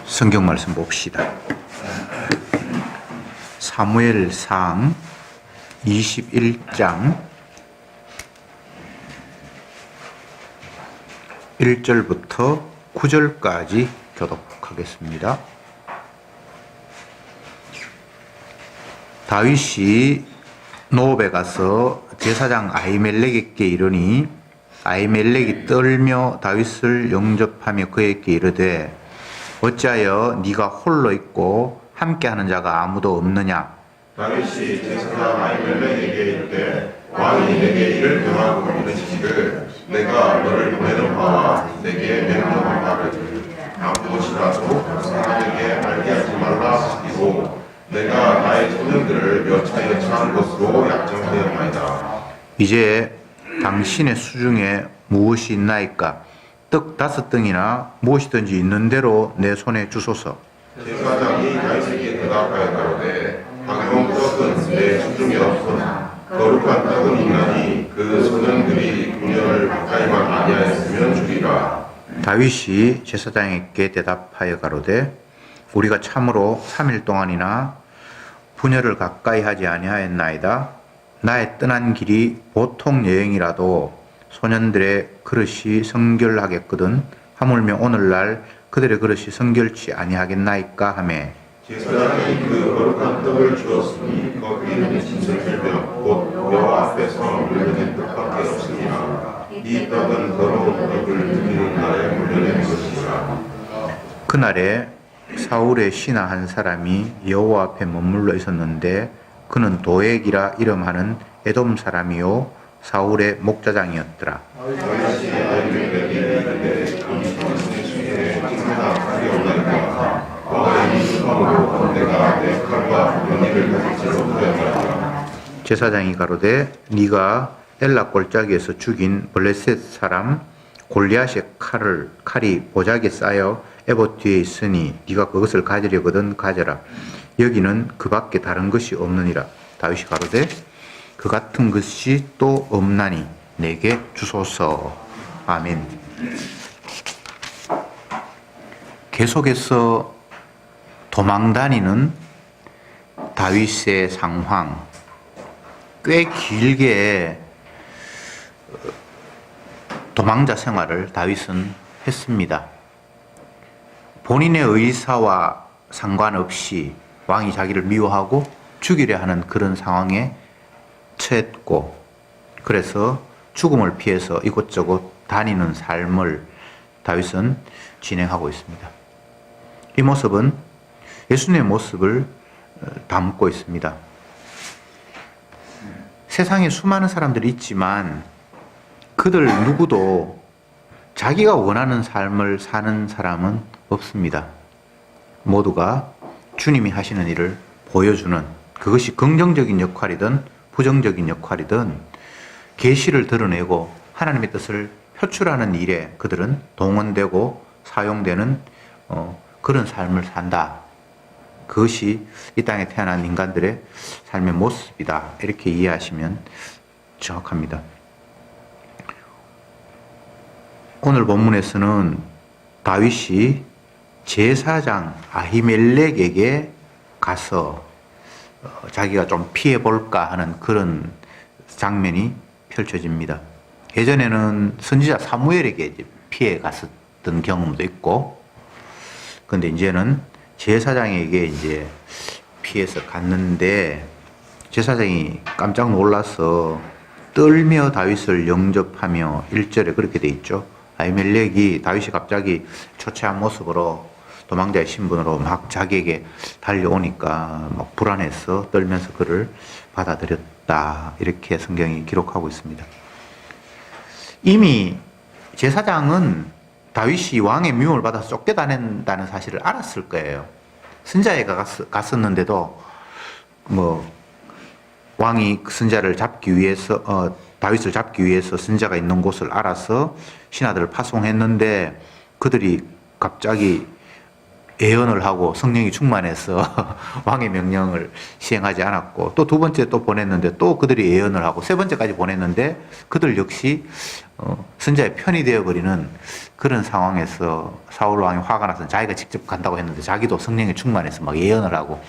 성경 말씀 봅시다. 사무엘상 21장 1절부터 9절까지 교독하겠습니다. 다윗이 노업에 가서 제사장 아히멜렉에게 이르니 아히멜렉이 떨며 다윗을 영접하며 그에게 이르되 어찌하여 네가 홀로 있고 함께하는 자가 아무도 없느냐. 다윗이 제사장 아히멜렉에게 이르되 왕이 내게 이를 명하고 이르시기를 내가 너를 보내는 바와 내게 명령한 바를 아무 곳이라도 사람에게 알게 하지 말라 하시기로 내가 나의 소년들을 몇 차례 처한 것으로 약정하였나이다. 이제 당신의 수중에 무엇이 있나이까? 떡 5덩이나 무엇이든지 있는 대로 내 손에 주소서. 제사장이 다윗에게 대답하였다로되 방용 떡은 내 수중에 없으나 거룩한 떡은 있나니 그 소년들이 분열을 가까이만 아니하였으면 주리라. 다윗이 제사장에게 대답하여 가로되 우리가 참으로 3일 동안이나 분열을 가까이 하지 아니하였나이다. 나의 떠난 길이 보통 여행이라도 소년들의 그릇이 성결하겠거든 하물며 오늘날 그들의 그릇이 성결치 아니하겠나이까 하매 제사장이 그 거룩한 떡을 주었으니 거기에는 진설절명 곧 여호와 앞에서 물려낸 떡밖에 없으니라. 이 떡은 더러운 떡을 드리는 날에 물려낸 것이라. 그날에 사울의 신하 한 사람이 여호와 앞에 머물러 있었는데 그는 도액이라 이름하는 에돔 사람이요 사울의 목자장이었더라. 다윗이 아히멜렉에게 이르되 이 당신의 수에 찍나 칼이 없나이까 너의 이름으로 내가 내 칼과 은혜를 가질지로 하였나이다. 제사장이 가로되 네가 엘라 골짜기에서 죽인 블레셋 사람 골리앗의 칼이 보자기에 쌓여 에봇 뒤에 있으니 네가 그것을 가지려거든 가져라. 여기는 그 밖에 다른 것이 없느니라. 다윗이 가로되 그 같은 것이 또 없나니 내게 주소서. 아멘. 계속해서 도망다니는 다윗의 상황, 꽤 길게 도망자 생활을 다윗은 했습니다. 본인의 의사와 상관없이 왕이 자기를 미워하고 죽이려 하는 그런 상황에 처했고, 그래서 죽음을 피해서 이곳저곳 다니는 삶을 다윗은 진행하고 있습니다. 이 모습은 예수님의 모습을 담고 있습니다. 세상에 수많은 사람들이 있지만 그들 누구도 자기가 원하는 삶을 사는 사람은 없습니다. 모두가 주님이 하시는 일을 보여주는, 그것이 긍정적인 역할이든 부정적인 역할이든 계시를 드러내고 하나님의 뜻을 표출하는 일에 그들은 동원되고 사용되는 그런 삶을 산다. 그것이 이 땅에 태어난 인간들의 삶의 모습이다. 이렇게 이해하시면 정확합니다. 오늘 본문에서는 다윗이 제사장 아히멜렉에게 가서 자기가 좀 피해볼까 하는 그런 장면이 펼쳐집니다. 예전에는 선지자 사무엘에게 피해 갔었던 경험도 있고, 근데 이제는 제사장에게 이제 피해서 갔는데 제사장이 깜짝 놀라서 떨며 다윗을 영접하며 1절에 그렇게 돼 있죠. 아히멜렉이 다윗이 갑자기 초췌한 모습으로 도망자의 신분으로 막 자기에게 달려오니까 막 불안해서 떨면서 그를 받아들였다. 이렇게 성경이 기록하고 있습니다. 이미 제사장은 다윗이 왕의 미움을 받아서 쫓겨다닌다는 사실을 알았을 거예요. 선자에 갔었는데도 왕이 그 선자를 잡기 위해서 다윗을 잡기 위해서 선자가 있는 곳을 알아서 신하들을 파송했는데 그들이 갑자기 예언을 하고 성령이 충만해서 왕의 명령을 시행하지 않았고, 또 두 번째 또 보냈는데 또 그들이 예언을 하고, 세 번째까지 보냈는데 그들 역시 선자의 편이 되어버리는 그런 상황에서 사울 왕이 화가 나서 자기가 직접 간다고 했는데 자기도 성령이 충만해서 막 예언을 하고,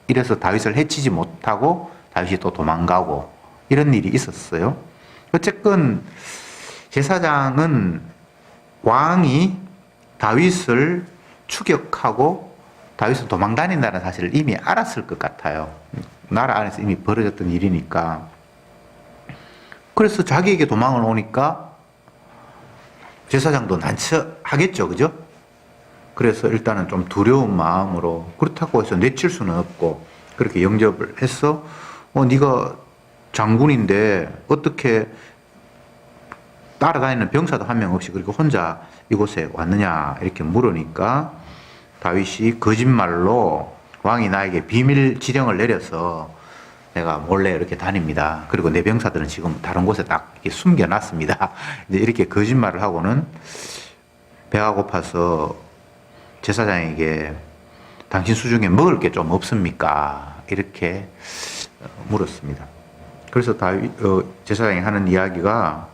이래서 다윗을 해치지 못하고 다윗이 또 도망가고 이런 일이 있었어요. 어쨌건 제사장은 왕이 다윗을 추격하고 다윗은 도망다닌다는 사실을 이미 알았을 것 같아요. 나라 안에서 이미 벌어졌던 일이니까. 그래서 자기에게 도망을 오니까 제사장도 난처하겠죠, 그죠? 그래서 일단은 좀 두려운 마음으로, 그렇다고 해서 내칠 수는 없고 그렇게 영접을 해서 네가 장군인데 어떻게 따라다니는 병사도 한 명 없이 그리고 혼자 이곳에 왔느냐 이렇게 물으니까 다윗이 거짓말로 왕이 나에게 비밀 지령을 내려서 내가 몰래 이렇게 다닙니다. 그리고 내 병사들은 지금 다른 곳에 딱 이렇게 숨겨놨습니다. 이제 이렇게 거짓말을 하고는 배가 고파서 제사장에게 당신 수중에 먹을 게 좀 없습니까? 이렇게 물었습니다. 그래서 제사장이 하는 이야기가,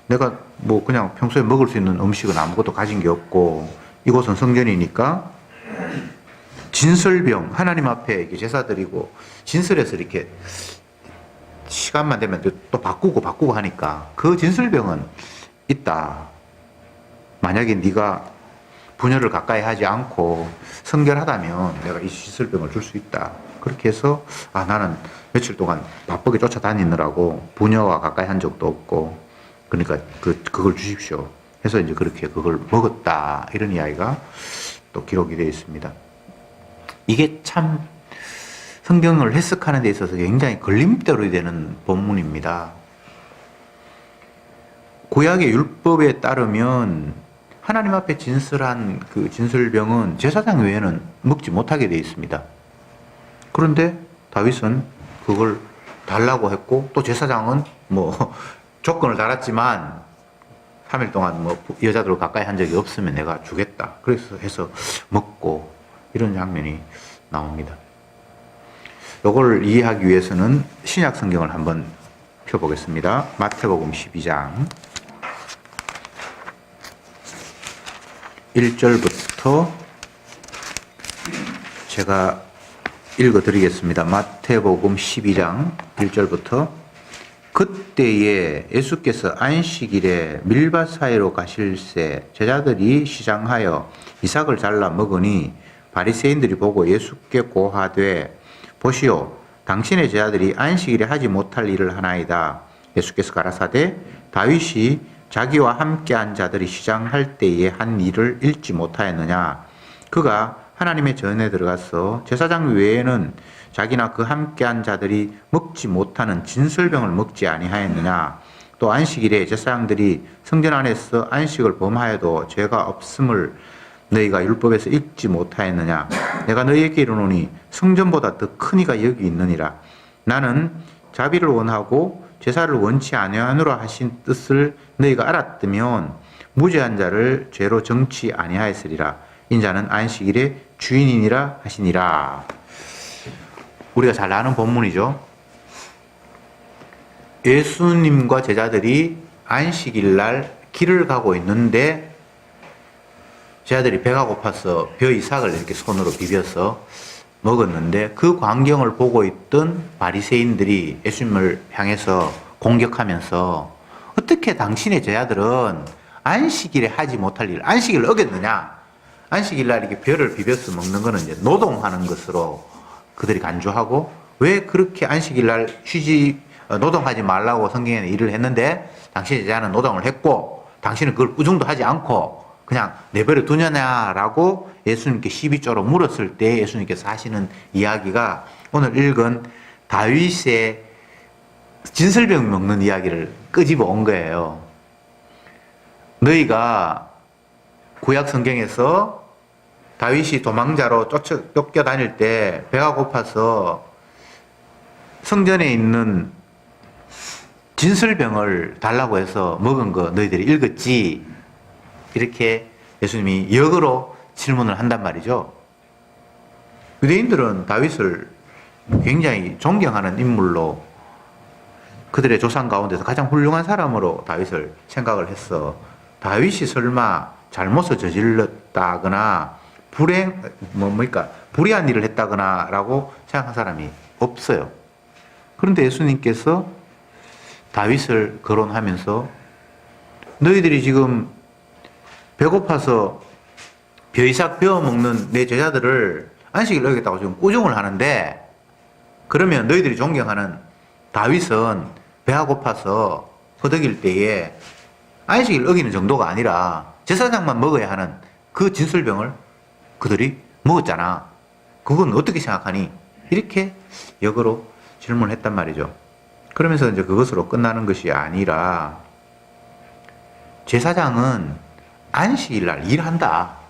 내가 뭐 그냥 평소에 먹을 수 있는 음식은 아무것도 가진 게 없고 이곳은 성전이니까 진설병, 하나님 앞에 제사 드리고 진설해서 이렇게 시간만 되면 또 바꾸고 하니까 그 진설병은 있다. 만약에 네가 분열을 가까이 하지 않고 성결하다면 내가 이 진설병을 줄 수 있다. 그렇게 해서 나는 며칠 동안 바쁘게 쫓아다니느라고 부녀와 가까이 한 적도 없고, 그러니까 그걸 주십시오 해서 이제 그렇게 그걸 먹었다. 이런 이야기가 또 기록이 되어 있습니다. 이게 참 성경을 해석하는 데 있어서 굉장히 걸림돌이 되는 본문입니다. 구약의 율법에 따르면 하나님 앞에 진설한 그 진설병은 제사장 외에는 먹지 못하게 되어 있습니다. 그런데 다윗은 그걸 달라고 했고, 또 제사장은 뭐 조건을 달았지만 3일 동안 뭐 여자들을 가까이 한 적이 없으면 내가 주겠다. 그래서 해서 먹고 이런 장면이 나옵니다. 이걸 이해하기 위해서는 신약 성경을 한번 펴보겠습니다. 마태복음 12장 1절부터 제가 읽어드리겠습니다. 마태복음 12장 1절부터 그때에 예수께서 안식일에 밀밭 사이로 가실새 제자들이 시장하여 이삭을 잘라 먹으니 바리새인들이 보고 예수께 고하되 보시오 당신의 제자들이 안식일에 하지 못할 일을 하나이다. 예수께서 가라사대 다윗이 자기와 함께한 자들이 시장할 때에 한 일을 읽지 못하였느냐. 그가 하나님의 전에 들어가서 제사장 외에는 자기나 그 함께한 자들이 먹지 못하는 진설병을 먹지 아니하였느냐. 또 안식일에 제사장들이 성전 안에서 안식을 범하여도 죄가 없음을 너희가 율법에서 읽지 못하였느냐. 내가 너희에게 이르노니 성전보다 더 큰 이가 여기 있느니라. 나는 자비를 원하고 제사를 원치 아니하노라 하신 뜻을 너희가 알았다면 무죄한 자를 죄로 정치 아니하였으리라. 인자는 안식일의 주인이니라 하시니라. 우리가 잘 아는 본문이죠. 예수님과 제자들이 안식일 날 길을 가고 있는데 제자들이 배가 고파서 벼 이삭을 이렇게 손으로 비벼서 먹었는데 그 광경을 보고 있던 바리새인들이 예수님을 향해서 공격하면서 어떻게 당신의 제자들은 안식일에 하지 못할 일, 안식일을 어겼느냐? 안식일 날 이렇게 벼를 비벼서 먹는 거는 이제 노동하는 것으로 그들이 간주하고 왜 그렇게 안식일 날 노동하지 말라고 성경에는 일을 했는데 당신의 제자는 노동을 했고 당신은 그걸 꾸중도 하지 않고 그냥 내버려 두냐라고 예수님께 시비조로 물었을 때 예수님께서 하시는 이야기가 오늘 읽은 다윗의 진설병 먹는 이야기를 끄집어 온 거예요. 너희가 구약 성경에서 다윗이 도망자로 쫓겨다닐 때 배가 고파서 성전에 있는 진설병을 달라고 해서 먹은 거 너희들이 읽었지? 이렇게 예수님이 역으로 질문을 한단 말이죠. 유대인들은 다윗을 굉장히 존경하는 인물로 그들의 조상 가운데서 가장 훌륭한 사람으로 다윗을 생각을 했어. 다윗이 설마 잘못을 저질렀다거나 불의한 일을 했다거나라고 생각한 사람이 없어요. 그런데 예수님께서 다윗을 거론하면서 너희들이 지금 배고파서 벼이삭 베어 먹는 내 제자들을 안식일 어기겠다고 지금 꾸중을 하는데, 그러면 너희들이 존경하는 다윗은 배가 고파서 허덕일 때에 안식일 어기는 정도가 아니라 제사장만 먹어야 하는 그 진설병을 그들이 먹었잖아. 그건 어떻게 생각하니? 이렇게 역으로 질문을 했단 말이죠. 그러면서 이제 그것으로 끝나는 것이 아니라, 제사장은 안식일 날 일한다.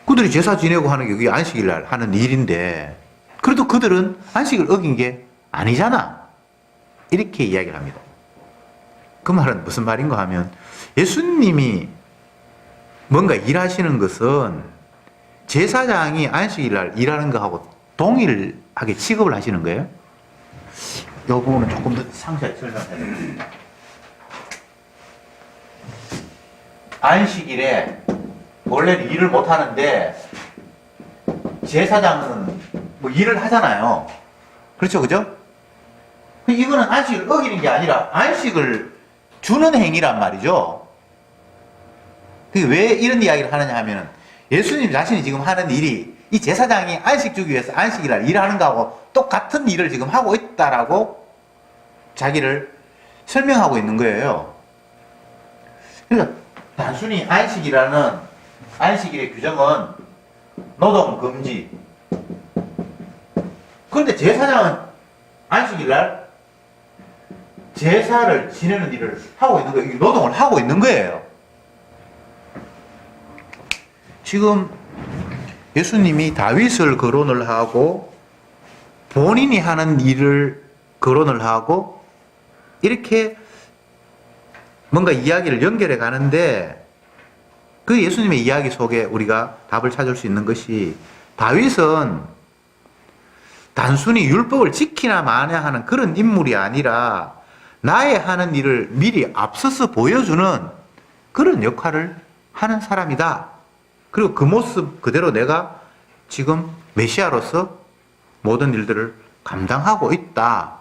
그들이 제사 지내고 하는 게 그게 안식일 날 하는 일인데, 그래도 그들은 안식을 어긴 게 아니잖아. 이렇게 이야기를 합니다. 그 말은 무슨 말인가 하면, 예수님이 뭔가 일하시는 것은 제사장이 안식일 날 일하는 거하고 동일하게 취급을 하시는 거예요. 이 부분은 조금 더 상세히 설명해야 됩니다. 안식일에 원래는 일을 못 하는데 제사장은 뭐 일을 하잖아요. 그렇죠, 그죠? 이거는 안식을 어기는 게 아니라 안식을 주는 행위란 말이죠. 그게 왜 이런 이야기를 하느냐 하면, 예수님 자신이 지금 하는 일이 이 제사장이 안식 주기 위해서 안식일날 일하는 거하고 똑같은 일을 지금 하고 있다라고 자기를 설명하고 있는 거예요. 그러니까 단순히 안식일의 규정은 노동 금지. 그런데 제사장은 안식일날 제사를 지내는 일을 하고 있는 거예요. 노동을 하고 있는 거예요. 지금 예수님이 다윗을 거론을 하고 본인이 하는 일을 거론을 하고 이렇게 뭔가 이야기를 연결해 가는데, 그 예수님의 이야기 속에 우리가 답을 찾을 수 있는 것이, 다윗은 단순히 율법을 지키나 마냐 하는 그런 인물이 아니라 나의 하는 일을 미리 앞서서 보여주는 그런 역할을 하는 사람이다. 그리고 그 모습 그대로 내가 지금 메시아로서 모든 일들을 감당하고 있다.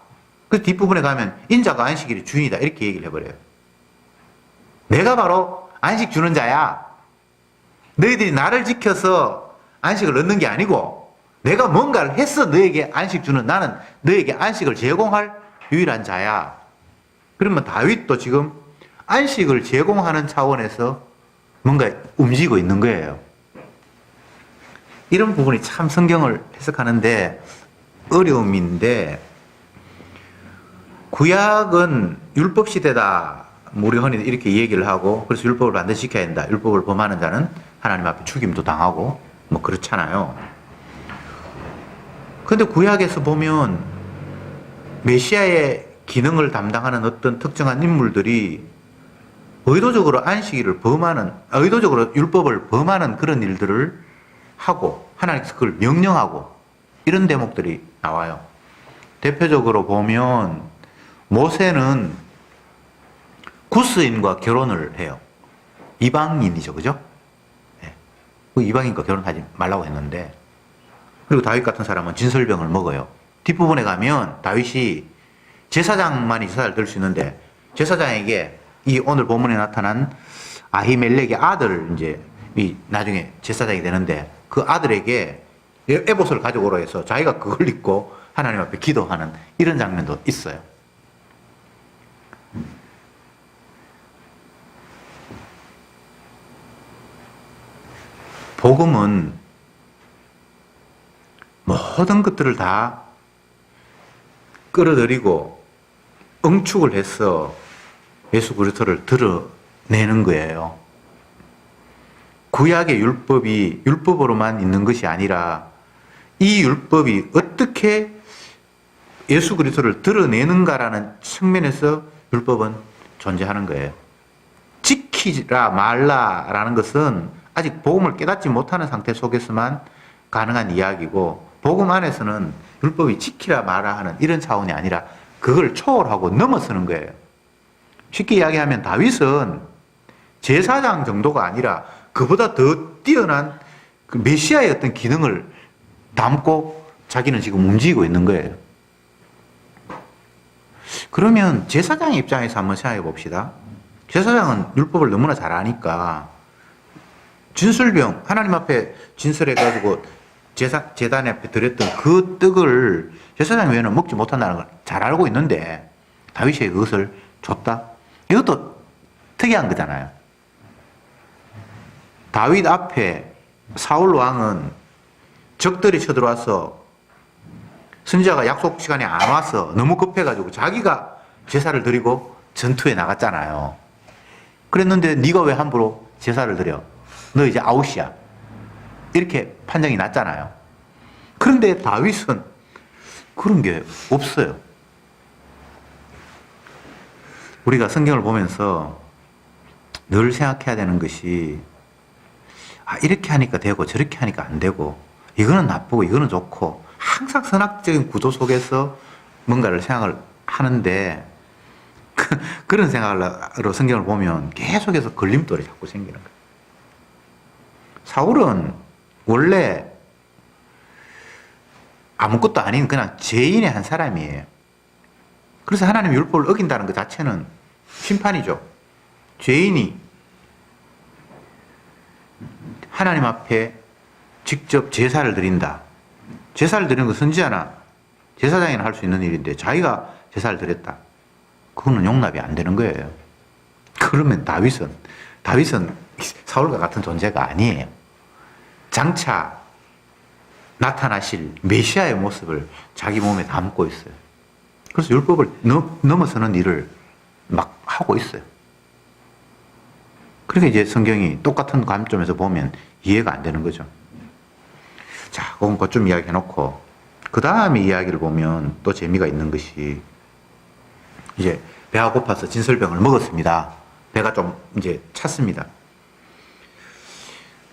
그 뒷부분에 가면 인자가 안식일의 주인이다 이렇게 얘기를 해버려요. 내가 바로 안식 주는 자야. 너희들이 나를 지켜서 안식을 얻는 게 아니고 내가 뭔가를 해서 너에게 안식 주는, 나는 너에게 안식을 제공할 유일한 자야. 그러면 다윗도 지금 안식을 제공하는 차원에서 뭔가 움직이고 있는 거예요. 이런 부분이 참 성경을 해석하는데 어려움인데, 구약은 율법 시대다, 우리 흔히 이렇게 얘기를 하고, 그래서 율법을 반드시 지켜야 된다. 율법을 범하는 자는 하나님 앞에 죽임도 당하고 뭐 그렇잖아요. 그런데 구약에서 보면 메시아의 기능을 담당하는 어떤 특정한 인물들이 의도적으로 안식일을 범하는, 의도적으로 율법을 범하는 그런 일들을 하고 하나님께서 그걸 명령하고 이런 대목들이 나와요. 대표적으로 보면 모세는 구스인과 결혼을 해요. 이방인이죠, 그죠? 네. 그 이방인과 결혼하지 말라고 했는데, 그리고 다윗 같은 사람은 진설병을 먹어요. 뒷부분에 가면 다윗이 제사장만이 제사를 드릴 수 있는데, 제사장에게 이 오늘 본문에 나타난 아히멜렉의 아들, 이제 이 나중에 제사장이 되는데, 그 아들에게 에봇을 가져오라 해서 자기가 그걸 입고 하나님 앞에 기도하는 이런 장면도 있어요. 복음은 모든 것들을 다 끌어들이고 응축을 해서 예수 그리스도를 드러내는 거예요. 구약의 율법이 율법으로만 있는 것이 아니라 이 율법이 어떻게 예수 그리스도를 드러내는가라는 측면에서 율법은 존재하는 거예요. 지키라 말라라는 것은 아직 복음을 깨닫지 못하는 상태 속에서만 가능한 이야기고, 복음 안에서는 율법이 지키라 마라 하는 이런 차원이 아니라 그걸 초월하고 넘어서는 거예요. 쉽게 이야기하면 다윗은 제사장 정도가 아니라 그보다 더 뛰어난 그 메시아의 어떤 기능을 담고 자기는 지금 움직이고 있는 거예요. 그러면 제사장의 입장에서 한번 생각해 봅시다. 제사장은 율법을 너무나 잘 아니까 진설병, 하나님 앞에 진설해가지고 제단 앞에 드렸던 그 떡을 제사장 외에는 먹지 못한다는 걸 잘 알고 있는데 다윗이 그것을 줬다? 이것도 특이한 거잖아요. 다윗 앞에 사울 왕은 적들이 쳐들어와서 선지자가 약속 시간에 안 와서 너무 급해가지고 자기가 제사를 드리고 전투에 나갔잖아요. 그랬는데 네가 왜 함부로 제사를 드려? 너 이제 아웃이야. 이렇게 판정이 났잖아요. 그런데 다윗은 그런 게 없어요. 우리가 성경을 보면서 늘 생각해야 되는 것이, 이렇게 하니까 되고 저렇게 하니까 안 되고, 이거는 나쁘고 이거는 좋고, 항상 선악적인 구조 속에서 뭔가를 생각을 하는데, 그런 생각으로 성경을 보면 계속해서 걸림돌이 자꾸 생기는 거예요. 사울은 원래 아무것도 아닌 그냥 죄인의 한 사람이에요. 그래서 하나님 율법을 어긴다는 것 자체는 심판이죠. 죄인이 하나님 앞에 직접 제사를 드린다. 제사를 드리는 건 선지자나 제사장이나 할 수 있는 일인데 자기가 제사를 드렸다. 그거는 용납이 안 되는 거예요. 그러면 다윗은 사울과 같은 존재가 아니에요. 장차 나타나실 메시아의 모습을 자기 몸에 담고 있어요. 그래서 율법을 넘어서는 일을 막 하고 있어요. 그러니까 이제 성경이 똑같은 관점에서 보면 이해가 안 되는 거죠. 자, 그건 그좀 이야기해 놓고, 그 다음에 이야기를 보면 또 재미가 있는 것이, 이제 배가 고파서 진설병을 먹었습니다. 배가 좀 이제 찼습니다.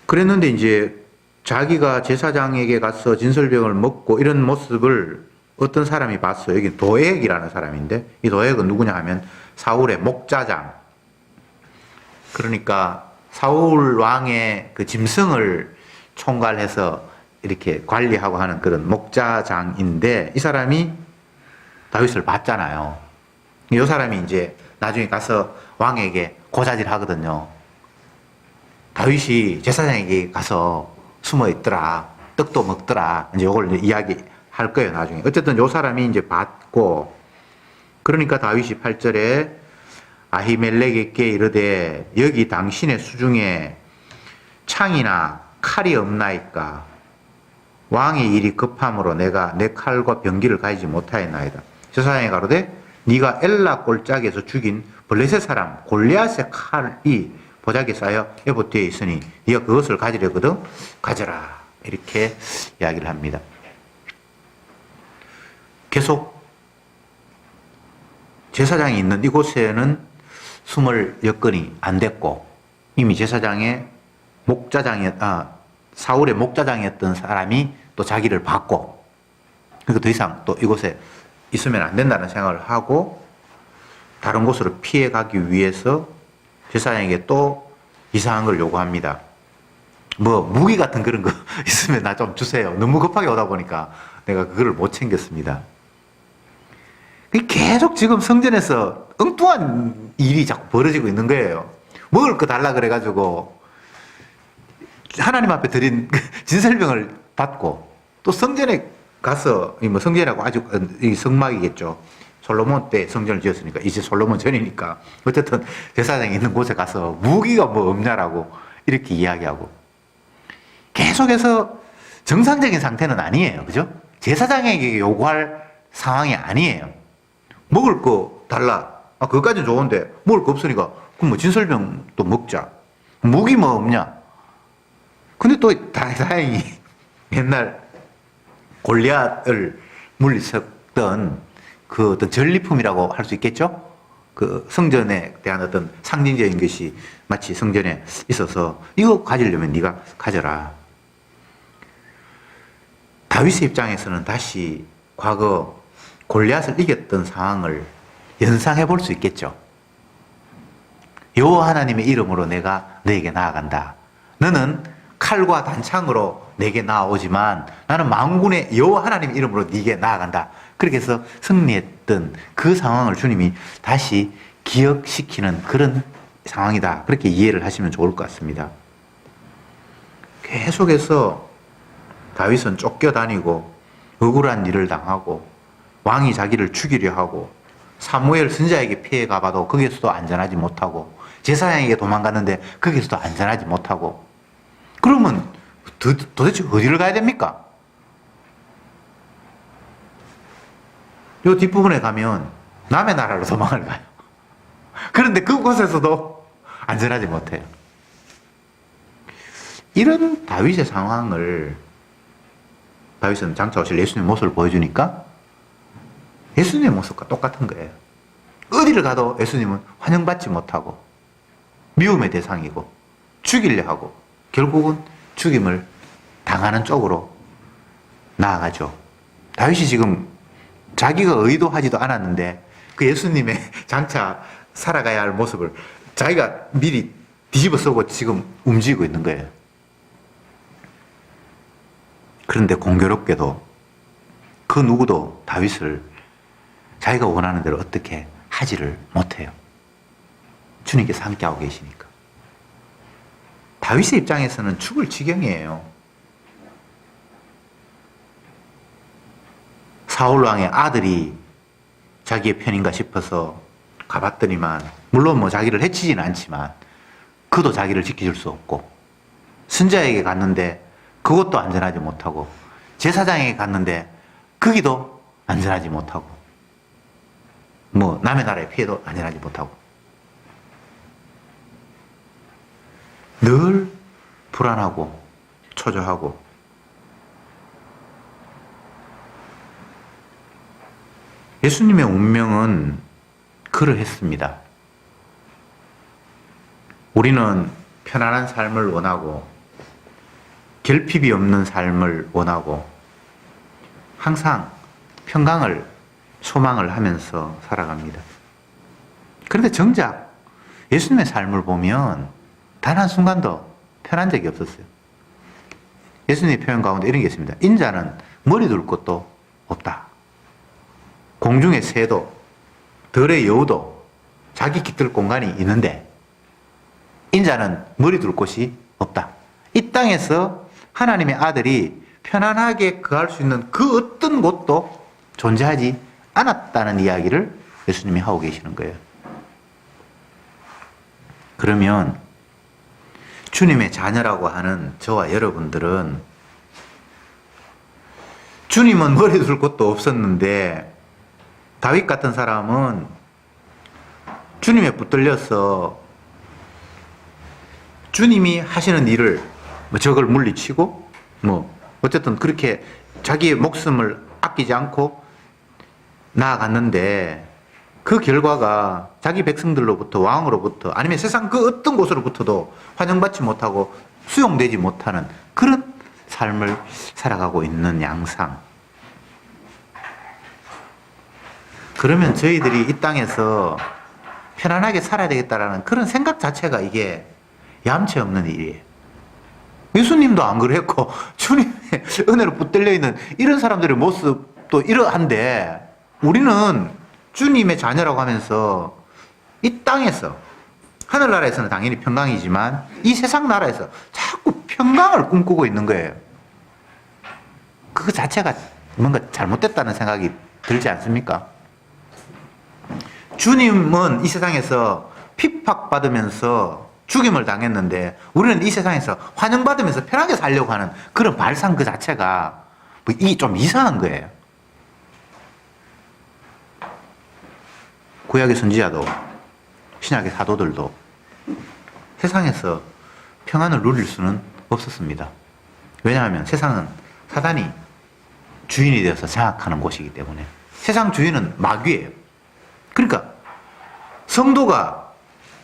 그랬는데 이제 자기가 제사장에게 가서 진설병을 먹고 이런 모습을 어떤 사람이 봤어요. 여기 도액이라는 사람인데, 이 도액은 누구냐 하면 사울의 목자장. 그러니까 사울 왕의 그 짐승을 총괄해서 이렇게 관리하고 하는 그런 목자장인데, 이 사람이 다윗을 봤잖아요. 이 사람이 이제 나중에 가서 왕에게 고자질 하거든요. 다윗이 제사장에게 가서 숨어 있더라. 떡도 먹더라. 이제 이걸 이야기할 거예요, 나중에. 어쨌든 이 사람이 이제 봤고, 그러니까 다윗이 8절에 아히멜렉에게 이르되 여기 당신의 수중에 창이나 칼이 없나이까? 왕의 일이 급함으로 내가 내 칼과 병기를 가지지 못하였나이다. 제사장이 가로되 네가 엘라 골짜기에서 죽인 블레셋 사람 골리앗의 칼이 보자기에 쌓여 에봇 뒤에 있으니 네가 그것을 가지려거든 가져라. 이렇게 이야기를 합니다. 계속 제사장이 있는 이곳에는 숨을 여건이 안 됐고, 이미 제사장의 사울의 목자장이었던 사람이 또 자기를 봤고, 그러니까 더 이상 또 이곳에 있으면 안 된다는 생각을 하고 다른 곳으로 피해 가기 위해서 제사장에게 또 이상한 걸 요구합니다. 뭐 무기 같은 그런 거 있으면 나 좀 주세요. 너무 급하게 오다 보니까 내가 그거를 못 챙겼습니다. 계속 지금 성전에서 엉뚱한 일이 자꾸 벌어지고 있는 거예요. 먹을 거 달라 그래가지고 하나님 앞에 드린 진설병을 받고, 또 성전에 가서, 뭐 성전이라고 아주 성막이겠죠. 솔로몬 때 성전을 지었으니까 이제 솔로몬 전이니까 어쨌든 제사장이 있는 곳에 가서 무기가 뭐 없냐라고 이렇게 이야기하고, 계속해서 정상적인 상태는 아니에요. 그죠? 제사장에게 요구할 상황이 아니에요. 먹을 거 달라. 그것까지는 좋은데 먹을 거 없으니까 그럼 뭐 진설병도 먹자. 무기 뭐 없냐? 근데 또 다행히 옛날 골리앗을 물리쳤던 그 어떤 전리품이라고 할 수 있겠죠? 그 성전에 대한 어떤 상징적인 것이 마치 성전에 있어서 이거 가지려면 네가 가져라. 다윗의 입장에서는 다시 과거 골리앗을 이겼던 상황을 연상해 볼 수 있겠죠. 여호와 하나님의 이름으로 내가 너에게 나아간다. 너는 칼과 단창으로 내게 나아오지만 나는 만군의 여호와 하나님의 이름으로 네게 나아간다. 그렇게 해서 승리했던 그 상황을 주님이 다시 기억시키는 그런 상황이다. 그렇게 이해를 하시면 좋을 것 같습니다. 계속해서 다윗은 쫓겨다니고 억울한 일을 당하고 왕이 자기를 죽이려 하고 사무엘 선지자에게 피해가 봐도 거기에서도 안전하지 못하고 제사장에게 도망갔는데 거기서도 안전하지 못하고 그러면 도대체 어디를 가야 됩니까? 이 뒷부분에 가면 남의 나라로 도망을 가요. 그런데 그곳에서도 안전하지 못해요. 이런 다윗의 상황을 다윗은 장차 오실 예수님의 모습을 보여주니까 예수님의 모습과 똑같은 거예요. 어디를 가도 예수님은 환영받지 못하고 미움의 대상이고 죽이려 하고 결국은 죽임을 당하는 쪽으로 나아가죠. 다윗이 지금 자기가 의도하지도 않았는데 그 예수님의 장차 살아가야 할 모습을 자기가 미리 뒤집어 쓰고 지금 움직이고 있는 거예요. 그런데 공교롭게도 그 누구도 다윗을 자기가 원하는 대로 어떻게 하지를 못해요. 주님께서 함께하고 계시니까. 다윗의 입장에서는 죽을 지경이에요. 사울왕의 아들이 자기의 편인가 싶어서 가봤더니만 물론 뭐 자기를 해치지는 않지만 그도 자기를 지켜줄 수 없고 선지자에게 갔는데 그것도 안전하지 못하고 제사장에게 갔는데 거기도 안전하지 못하고 뭐 남의 나라의 피해도 안전하지 못하고 늘 불안하고 초조하고 예수님의 운명은 그러했습니다. 우리는 편안한 삶을 원하고 결핍이 없는 삶을 원하고 항상 평강을 소망을 하면서 살아갑니다. 그런데 정작 예수님의 삶을 보면 단 한순간도 편한 적이 없었어요. 예수님의 표현 가운데 이런 게 있습니다. 인자는 머리 둘 곳도 없다. 공중의 새도 들의 여우도 자기 깃들 공간이 있는데 인자는 머리 둘 곳이 없다. 이 땅에서 하나님의 아들이 편안하게 거할 수 있는 그 어떤 곳도 존재하지 않았다는 이야기를 예수님이 하고 계시는 거예요. 그러면 주님의 자녀라고 하는 저와 여러분들은 주님은 머리 둘 곳도 없었는데 다윗 같은 사람은 주님에 붙들려서 주님이 하시는 일을 적을 물리치고 어쨌든 그렇게 자기의 목숨을 아끼지 않고 나아갔는데 그 결과가 자기 백성들로부터 왕으로부터 아니면 세상 그 어떤 곳으로부터도 환영받지 못하고 수용되지 못하는 그런 삶을 살아가고 있는 양상. 그러면 저희들이 이 땅에서 편안하게 살아야 되겠다라는 그런 생각 자체가 이게 얌체 없는 일이에요. 예수님도 안 그랬고 주님의 은혜로 붙들려 있는 이런 사람들의 모습도 이러한데 우리는 주님의 자녀라고 하면서 이 땅에서 하늘나라에서는 당연히 평강이지만 이 세상 나라에서 자꾸 평강을 꿈꾸고 있는 거예요. 그 자체가 뭔가 잘못됐다는 생각이 들지 않습니까? 주님은 이 세상에서 핍박받으면서 죽임을 당했는데 우리는 이 세상에서 환영받으면서 편하게 살려고 하는 그런 발상 그 자체가 이게 좀 이상한 거예요. 구약의 선지자도 신약의 사도들도 세상에서 평안을 누릴 수는 없었습니다. 왜냐하면 세상은 사단이 주인이 되어서 장악하는 곳이기 때문에 세상 주인은 마귀예요. 그러니까 성도가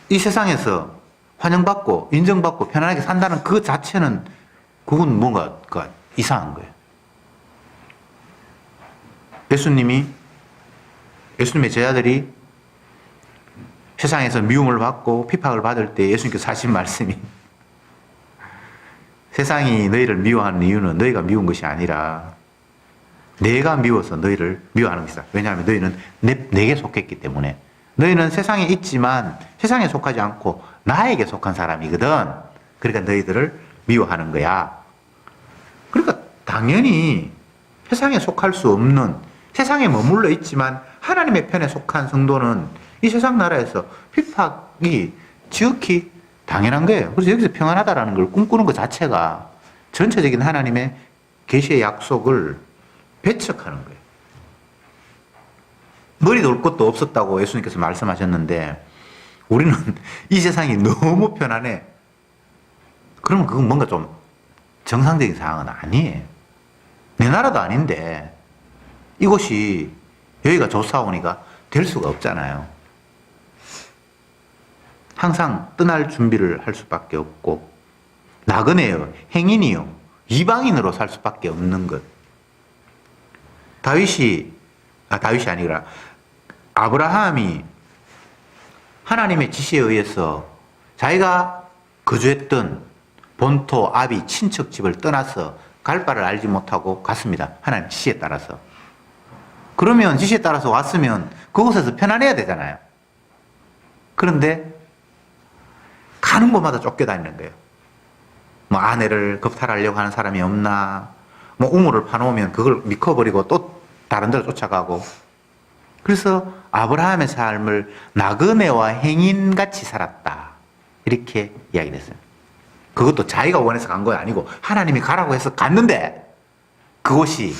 이 세상에서 환영받고 인정받고 편안하게 산다는 그 자체는 그건 뭔가 이상한 거예요. 예수님의 제자들이 세상에서 미움을 받고 핍박을 받을 때 예수님께서 하신 말씀이 세상이 너희를 미워하는 이유는 너희가 미운 것이 아니라 내가 미워서 너희를 미워하는 것이다. 왜냐하면 너희는 내게 속했기 때문에. 너희는 세상에 있지만 세상에 속하지 않고 나에게 속한 사람이거든. 그러니까 너희들을 미워하는 거야. 그러니까 당연히 세상에 속할 수 없는, 세상에 머물러 있지만 하나님의 편에 속한 성도는 이 세상 나라에서 핍박이 지극히 당연한 거예요. 그래서 여기서 평안하다라는 걸 꿈꾸는 것 자체가 전체적인 하나님의 계시의 약속을 배척하는 거예요. 머리 놓을 것도 없었다고 예수님께서 말씀하셨는데 우리는 이 세상이 너무 편안해. 그러면 그건 뭔가 좀 정상적인 상황은 아니에요. 내 나라도 아닌데 이곳이 여기가 좋사오니까 될 수가 없잖아요. 항상 떠날 준비를 할 수밖에 없고 나그네요, 행인이요, 이방인으로 살 수밖에 없는 것. 다윗이 아니라 아브라함이 하나님의 지시에 의해서 자기가 거주했던 본토 아비 친척 집을 떠나서 갈 바를 알지 못하고 갔습니다. 하나님 지시에 따라서. 그러면 지시에 따라서 왔으면 그곳에서 편안해야 되잖아요. 그런데 가는 곳마다 쫓겨다니는 거예요. 뭐 아내를 겁탈하려고 하는 사람이 없나, 뭐 우물을 파놓으면 그걸 미커버리고 또 다른 데로 쫓아가고. 그래서 아브라함의 삶을 나그네와 행인같이 살았다. 이렇게 이야기를 했어요. 그것도 자기가 원해서 간 거 아니고 하나님이 가라고 해서 갔는데 그곳이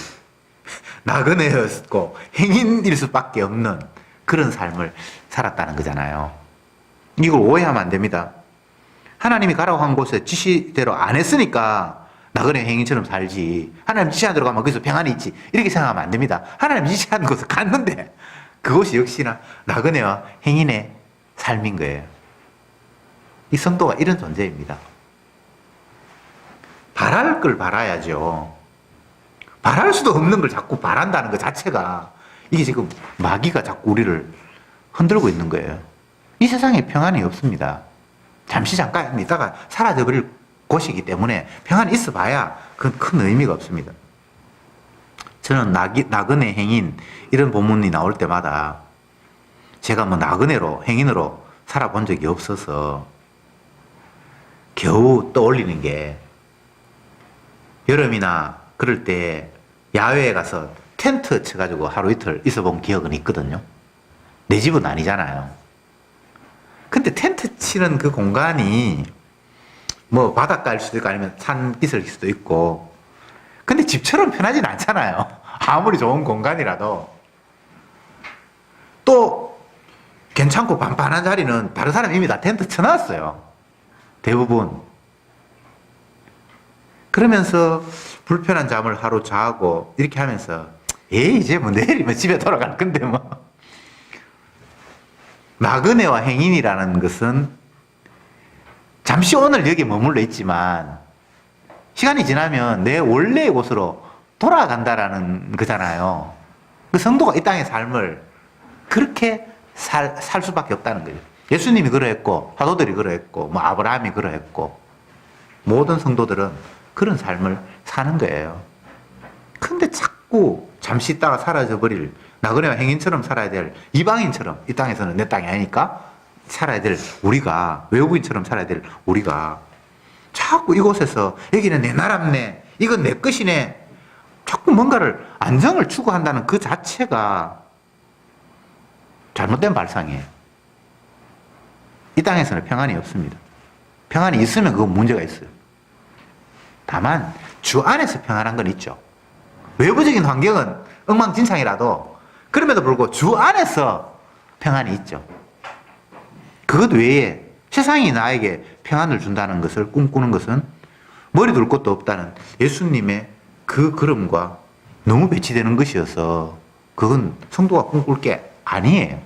나그네였고 행인일 수밖에 없는 그런 삶을 살았다는 거잖아요. 이걸 오해하면 안 됩니다. 하나님이 가라고 한 곳에 지시대로 안 했으니까 나그네 행인처럼 살지. 하나님 지시한 대로 가면 거기서 평안이 있지. 이렇게 생각하면 안 됩니다. 하나님 지시한 곳에 갔는데 그것이 역시나 나그네와 행인의 삶인 거예요. 이 성도가 이런 존재입니다. 바랄 걸 바라야죠. 바랄 수도 없는 걸 자꾸 바란다는 것 자체가 이게 지금 마귀가 자꾸 우리를 흔들고 있는 거예요. 이 세상에 평안이 없습니다. 잠시 잠깐 있다가 사라져버릴 곳이기 때문에 평안이 있어 봐야 그건 큰 의미가 없습니다. 저는 나그네 행인 이런 본문이 나올 때마다 제가 뭐 나그네로 행인으로 살아본 적이 없어서 겨우 떠올리는 게 여름이나 그럴 때 야외에 가서 텐트 쳐가지고 하루 이틀 있어본 기억은 있거든요. 내 집은 아니잖아요. 근데 텐트 치는 그 공간이 뭐 바닷가일 수도 있고 아니면 산 있을 수도 있고 근데 집처럼 편하진 않잖아요. 아무리 좋은 공간이라도. 또 괜찮고 반반한 자리는 다른 사람이 이미 다 텐트 쳐놨어요. 대부분. 그러면서 불편한 잠을 하루 자고 이렇게 하면서 에이 이제 뭐 내일이면 집에 돌아갈 건데 뭐. 나그네와 행인이라는 것은 잠시 오늘 여기 머물러 있지만 시간이 지나면 내 원래의 곳으로 돌아간다라는 거잖아요. 그 성도가 이 땅의 삶을 그렇게 살 수밖에 없다는 거예요. 예수님이 그러했고 사도들이 그러했고 뭐 아브라함이 그러했고 모든 성도들은 그런 삶을 사는 거예요. 근데 자꾸 잠시 있다가 사라져버릴 나그네와 행인처럼 살아야 될 이방인처럼 이 땅에서는 내 땅이 아니니까 살아야 될 우리가 외국인처럼 살아야 될 우리가 자꾸 이곳에서 여기는 내 나라네 이건 내 것이네 자꾸 뭔가를 안정을 추구한다는 그 자체가 잘못된 발상이에요. 이 땅에서는 평안이 없습니다. 평안이 있으면 그건 문제가 있어요. 다만 주 안에서 평안한 건 있죠. 외부적인 환경은 엉망진창이라도 그럼에도 불구하고 주 안에서 평안이 있죠. 그것 외에 세상이 나에게 평안을 준다는 것을 꿈꾸는 것은 머리 둘 것도 없다는 예수님의 그 걸음과 너무 배치되는 것이어서 그건 성도가 꿈꿀 게 아니에요.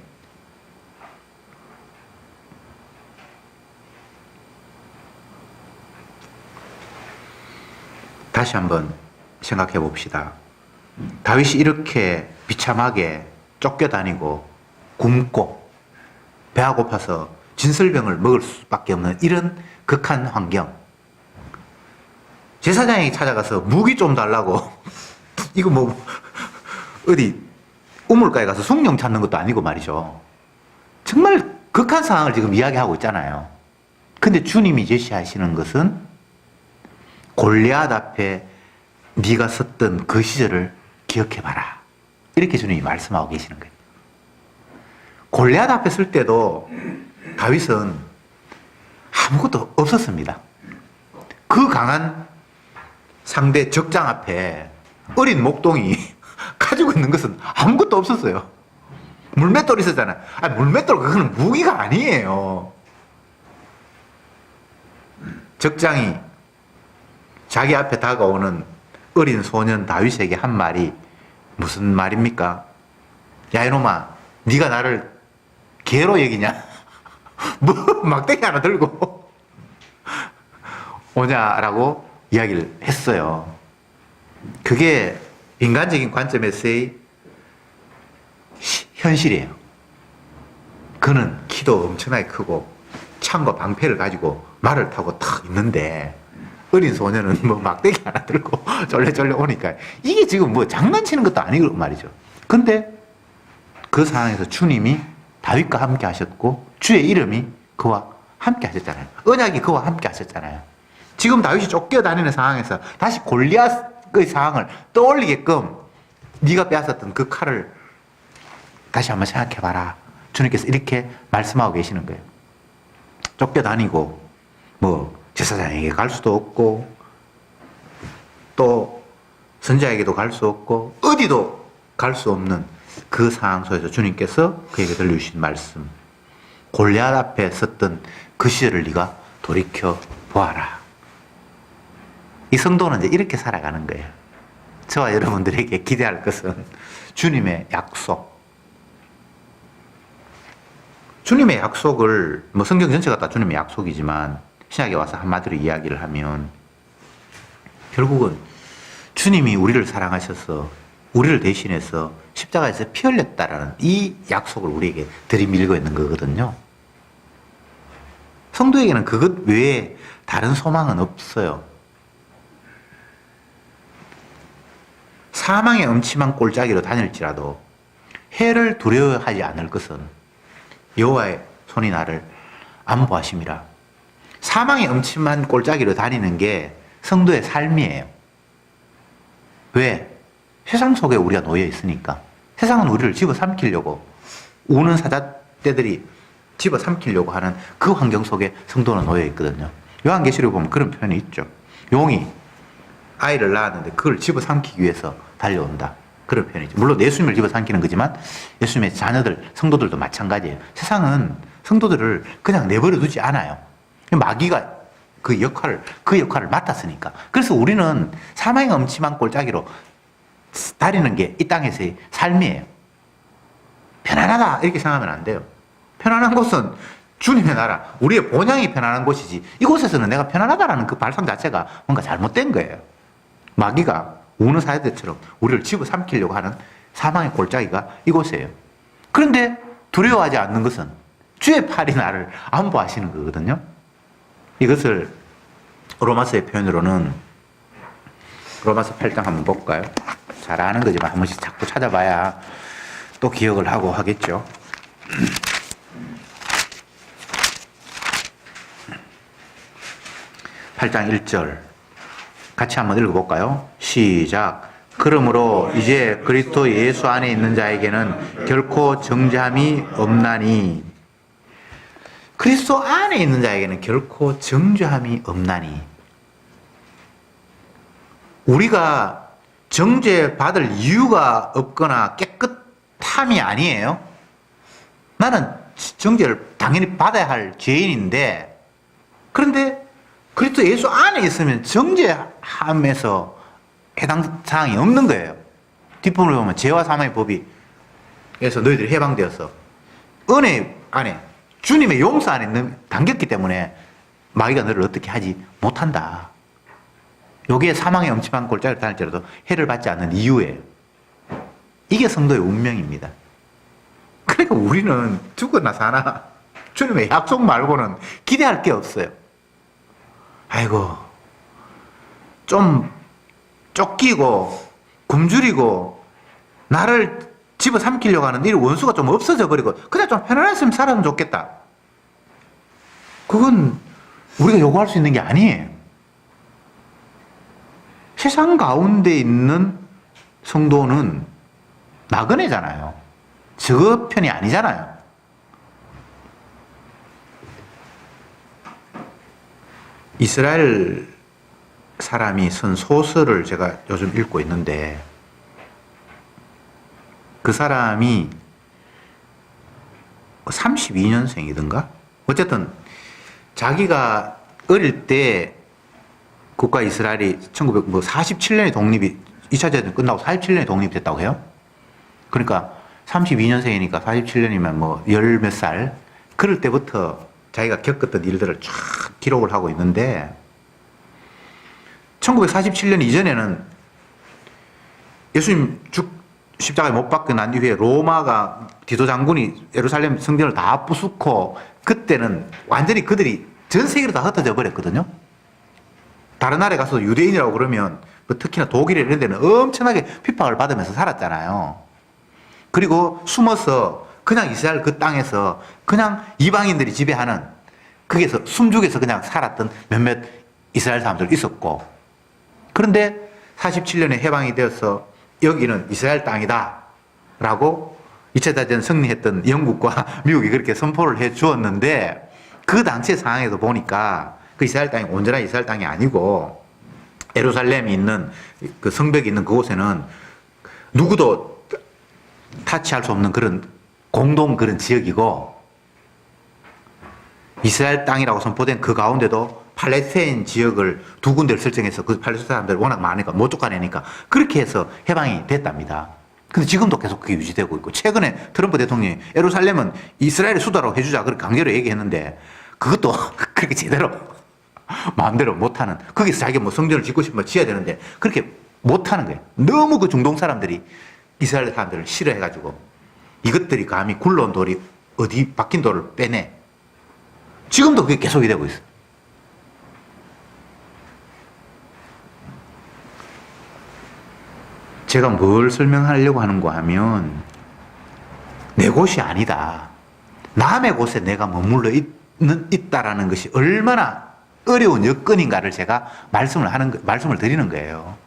다시 한번 생각해 봅시다. 다윗이 이렇게 비참하게 쫓겨다니고 굶고 배가 고파서 진설병을 먹을 수밖에 없는 이런 극한 환경. 제사장이 찾아가서 무기 좀 달라고 이거 뭐 어디 우물가에 가서 숭늉 찾는 것도 아니고 말이죠. 정말 극한 상황을 지금 이야기하고 있잖아요. 근데 주님이 제시하시는 것은 골리앗 앞에 네가 섰던 그 시절을 기억해봐라. 이렇게 주님이 말씀하고 계시는 거예요. 골리앗 앞에 설 때도 다윗은 아무것도 없었습니다. 그 강한 상대 적장 앞에 어린 목동이 가지고 있는 것은 아무것도 없었어요. 물맷돌 있었잖아요. 물맷돌 그거는 무기가 아니에요. 적장이 자기 앞에 다가오는 어린 소년 다윗에게 한 말이 무슨 말입니까? 야 이놈아, 네가 나를 개로 여기냐? 뭐 막대기 하나 들고 오냐라고 이야기를 했어요. 그게 인간적인 관점에서의 현실이에요. 그는 키도 엄청나게 크고 창과 방패를 가지고 말을 타고 탁 있는데 어린 소년은 뭐 막대기 하나 들고 쫄래쫄래 오니까 이게 지금 뭐 장난치는 것도 아니고 말이죠. 근데 그 상황에서 주님이 다윗과 함께 하셨고 주의 이름이 그와 함께 하셨잖아요. 언약이 그와 함께 하셨잖아요. 지금 다윗이 쫓겨다니는 상황에서 다시 골리앗의 상황을 떠올리게끔 네가 빼앗았던 그 칼을 다시 한번 생각해봐라. 주님께서 이렇게 말씀하고 계시는 거예요. 쫓겨다니고 뭐 제사장에게 갈 수도 없고 또 선자에게도 갈 수 없고 어디도 갈 수 없는 그 상황 속에서 주님께서 그에게 들려주신 말씀, 골리앗 앞에 섰던 그 시절을 네가 돌이켜 보아라. 이 성도는 이제 이렇게 살아가는 거예요. 저와 여러분들에게 기대할 것은 주님의 약속. 주님의 약속을 뭐 성경 전체가 다 주님의 약속이지만 신약에 와서 한마디로 이야기를 하면 결국은 주님이 우리를 사랑하셔서 우리를 대신해서 십자가에서 피 흘렸다라는 이 약속을 우리에게 들이밀고 있는 거거든요. 성도에게는 그것 외에 다른 소망은 없어요. 사망의 음침한 꼴짜기로 다닐지라도 해를 두려워하지 않을 것은 여호와의 손이 나를 안보하심이라. 사망의 음침한 꼴짜기로 다니는 게 성도의 삶이에요. 왜? 세상 속에 우리가 놓여 있으니까. 세상은 우리를 집어삼키려고 우는 사자떼들이 집어삼키려고 하는 그 환경 속에 성도는 놓여 있거든요. 요한계시록에 보면 그런 표현이 있죠. 용이 아이를 낳았는데 그걸 집어삼키기 위해서 달려온다. 그런 표현이죠. 물론 예수님을 집어삼키는 거지만 예수님의 자녀들, 성도들도 마찬가지예요. 세상은 성도들을 그냥 내버려 두지 않아요. 마귀가 그 역할을 맡았으니까. 그래서 우리는 사망의 음침한 꼴짜기로 다니는 게 이 땅에서의 삶이에요. 편안하다 이렇게 생각하면 안 돼요. 편안한 곳은 주님의 나라, 우리의 본향이 편안한 곳이지 이곳에서는 내가 편안하다라는 그 발상 자체가 뭔가 잘못된 거예요. 마귀가 우는 사자들처럼 우리를 집어삼키려고 하는 사망의 골짜기가 이곳이에요. 그런데 두려워하지 않는 것은 주의 팔이 나를 안보하시는 거거든요. 이것을 로마서의 표현으로는 로마서 8장 한번 볼까요? 잘 아는 거지만 한 번씩 자꾸 찾아봐야 또 기억을 하고 하겠죠. 8장 1절 같이 한번 읽어볼까요? 시작. 그러므로 이제 그리스도 예수 안에 있는 자에게는 결코 정죄함이 없나니. 그리스도 안에 있는 자에게는 결코 정죄함이 없나니. 우리가 정죄받을 이유가 없거나 깨끗함이 아니에요. 나는 정죄를 당연히 받아야 할 죄인인데, 그런데 그리스도 예수 안에 있으면 정죄함에서 해당 사항이 없는 거예요. 뒷부분을 보면 죄와 사망의 법에서 너희들이 해방되어서 은혜 안에 주님의 용서 안에 담겼기 때문에 마귀가 너를 어떻게 하지 못한다. 요게 사망의 엄침한 골짜기를 다닐지라도 해를 받지 않는 이유예요. 이게 성도의 운명입니다. 그러니까 우리는 죽거나 사나 주님의 약속 말고는 기대할 게 없어요. 아이고, 좀 쫓기고 굶주리고 나를 집어삼키려고 하는 이 원수가 좀 없어져 버리고 그냥 좀 편안했으면 살아면 좋겠다. 그건 우리가 요구할 수 있는 게 아니에요. 세상 가운데 있는 성도는 나그네잖아요. 저 편이 아니잖아요. 이스라엘 사람이 쓴 소설을 제가 요즘 읽고 있는데 그 사람이 32년생이던가? 어쨌든 자기가 어릴 때 국가 이스라엘이 1947년에 독립이 2차 대전 끝나고 47년에 독립됐다고 해요. 그러니까 32년생이니까 47년이면 뭐 열 몇 살 그럴 때부터 자기가 겪었던 일들을 쫙 기록을 하고 있는데 1947년 이전에는 예수님 십자가에 못 박혀 난 이후에 로마가 디도 장군이 예루살렘 성전을 다 부수고 그때는 완전히 그들이 전 세계로 다 흩어져 버렸거든요. 다른 나라에 가서 유대인이라고 그러면 뭐 특히나 독일 이런 데는 엄청나게 핍박을 받으면서 살았잖아요. 그리고 숨어서 그냥 이스라엘 그 땅에서 그냥 이방인들이 지배하는 거기에서 숨죽여서 그냥 살았던 몇몇 이스라엘 사람들 있었고 그런데 47년에 해방이 되어서 여기는 이스라엘 땅이다 라고 2차 대전 승리했던 영국과 미국이 그렇게 선포를 해 주었는데 그 당시의 상황에서 보니까 그 이스라엘 땅이 온전한 이스라엘 땅이 아니고 예루살렘이 있는 그 성벽이 있는 그곳에는 누구도 타치할 수 없는 그런 공동 그런 지역이고 이스라엘 땅이라고 선포된 그 가운데도 팔레스타인 지역을 두 군데를 설정해서 그 팔레스타인 사람들 워낙 많으니까 못 쫓아내니까 그렇게 해서 해방이 됐답니다. 근데 지금도 계속 그게 유지되고 있고 최근에 트럼프 대통령이 예루살렘은 이스라엘의 수도라고 해주자 그렇게 강제로 얘기했는데 그것도 그렇게 제대로 마음대로 못하는 거기서 자기가 뭐 성전을 짓고 싶으면 지어야 되는데 그렇게 못하는 거예요. 너무 그 중동 사람들이 이스라엘 사람들을 싫어해가지고 이것들이 감히 굴러온 돌이 어디 박힌 돌을 빼내. 지금도 그게 계속이 되고 있어요. 제가 뭘 설명하려고 하는가 하면 내 곳이 아니다. 남의 곳에 내가 머물러 있다라는 것이 얼마나 어려운 여건인가를 제가 말씀을 드리는 거예요.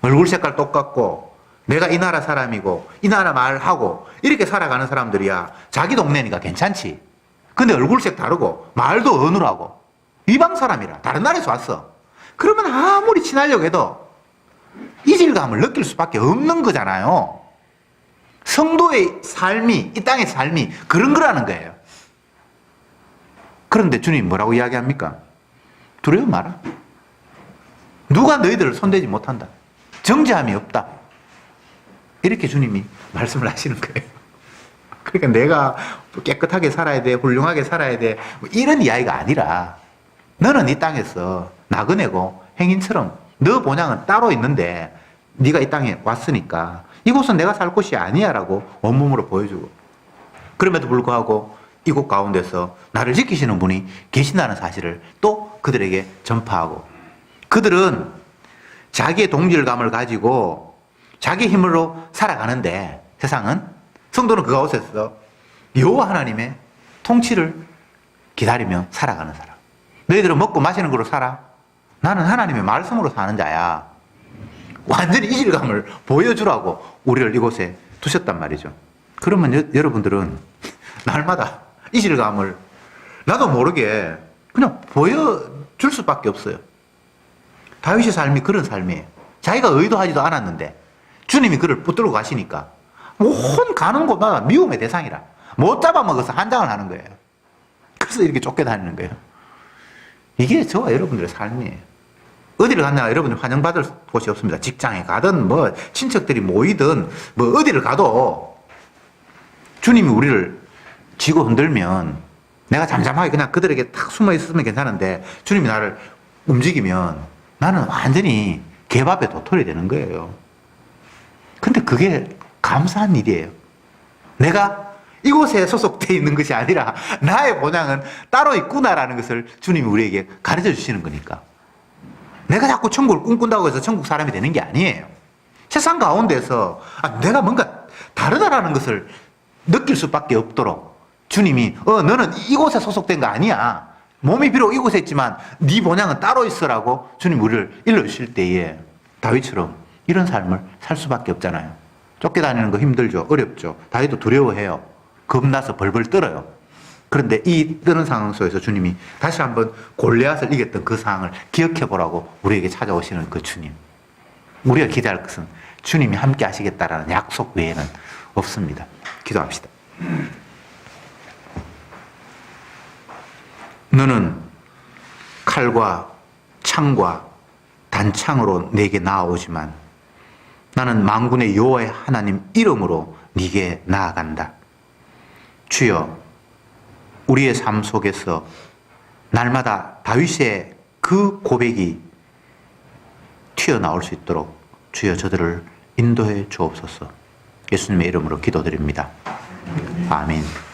얼굴 색깔 똑같고 내가 이 나라 사람이고 이 나라 말하고 이렇게 살아가는 사람들이야 자기 동네니까 괜찮지. 근데 얼굴색 다르고 말도 어눌하고 이방 사람이라 다른 나라에서 왔어. 그러면 아무리 친하려고 해도 이질감을 느낄 수밖에 없는 거잖아요. 성도의 삶이 이 땅의 삶이 그런 거라는 거예요. 그런데 주님 뭐라고 이야기합니까? 두려워 마라. 누가 너희들을 손대지 못한다. 정죄함이 없다. 이렇게 주님이 말씀을 하시는 거예요. 그러니까 내가 깨끗하게 살아야 돼, 훌륭하게 살아야 돼, 뭐 이런 이야기가 아니라 너는 이 땅에서 나그네고 행인처럼 너 본향은 따로 있는데 네가 이 땅에 왔으니까 이곳은 내가 살 곳이 아니야 라고 온몸으로 보여주고 그럼에도 불구하고 이곳 가운데서 나를 지키시는 분이 계신다는 사실을 또 그들에게 전파하고 그들은 자기의 동질감을 가지고 자기 힘으로 살아가는데 세상은 성도는 그 가운데서 여호와 하나님의 통치를 기다리며 살아가는 사람. 너희들은 먹고 마시는 거로 살아. 나는 하나님의 말씀으로 사는 자야. 완전히 이질감을 보여주라고 우리를 이곳에 두셨단 말이죠. 그러면 여러분들은 날마다 이질감을 나도 모르게 그냥 보여줄 수밖에 없어요. 다윗의 삶이 그런 삶이에요. 자기가 의도하지도 않았는데 주님이 그를 붙들고 가시니까 온 가는 곳마다 미움의 대상이라 못 잡아먹어서 한장을 하는 거예요. 그래서 이렇게 쫓겨다니는 거예요. 이게 저와 여러분들의 삶이에요. 어디를 갔나 여러분들 환영받을 곳이 없습니다. 직장에 가든 뭐 친척들이 모이든 뭐 어디를 가도 주님이 우리를 쥐고 흔들면 내가 잠잠하게 그냥 그들에게 탁 숨어 있으면 괜찮은데 주님이 나를 움직이면 나는 완전히 개밥에 도토리 되는 거예요. 근데 그게 감사한 일이에요. 내가 이곳에 소속되어 있는 것이 아니라 나의 본향은 따로 있구나라는 것을 주님이 우리에게 가르쳐 주시는 거니까. 내가 자꾸 천국을 꿈꾼다고 해서 천국 사람이 되는 게 아니에요. 세상 가운데서 내가 뭔가 다르다라는 것을 느낄 수밖에 없도록 주님이 너는 이곳에 소속된 거 아니야. 몸이 비록 이곳에 있지만 네 본향은 따로 있어라고 주님 우리를 일러주실 때에 다윗처럼 이런 삶을 살 수밖에 없잖아요. 쫓겨다니는 거 힘들죠. 어렵죠. 다윗도 두려워해요. 겁나서 벌벌 떨어요. 그런데 이 뜨는 상황 속에서 주님이 다시 한번 골리앗을 이겼던 그 상황을 기억해 보라고 우리에게 찾아오시는 그 주님. 우리가 기대할 것은 주님이 함께 하시겠다라는 약속 외에는 없습니다. 기도합시다. 너는 칼과 창과 단창으로 내게 나아오지만 나는 만군의 여호와의 하나님 이름으로 네게 나아간다. 주여, 우리의 삶 속에서 날마다 다윗의 그 고백이 튀어나올 수 있도록 주여 저들을 인도해 주옵소서. 예수님의 이름으로 기도드립니다. 아멘.